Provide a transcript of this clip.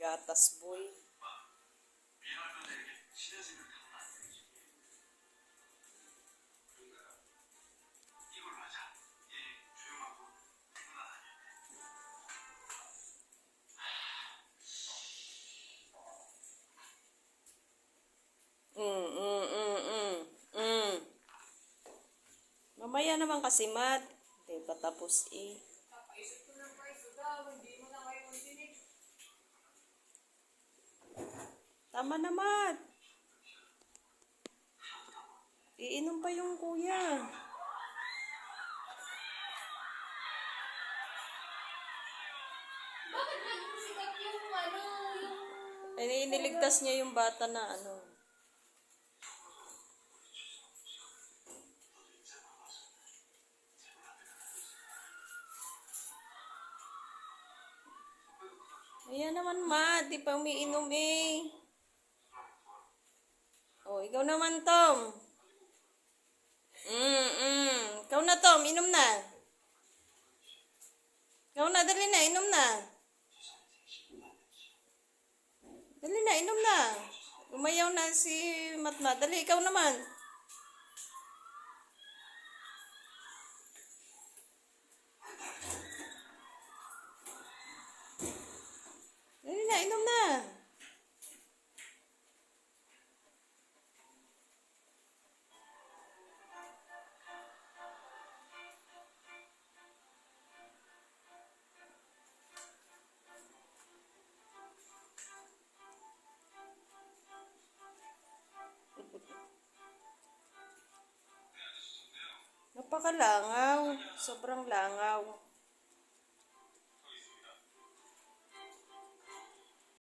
Gatas boy. Mm, mm, mm, mm, mm. Mamaya naman kasi, Mat. Hindi pa tapos eh. Napaisip ko ng price daw, hindi mo na kayo mandinig. Tama na, Mat. Iinom pa yung kuya. Bakit naging sikat yung Ay, iniligtas niya yung bata na ano. Ayan naman, Mat. Di pa umiinom eh. Oh, ikaw naman, Tom. Ikaw na, Tom. Inom na. Ikaw na, dali na. Inom na. Dali na, inom na. Umayaw na si Matmat. Dali, ikaw naman. Dali na, inom na. Napakalangaw. Sobrang langaw.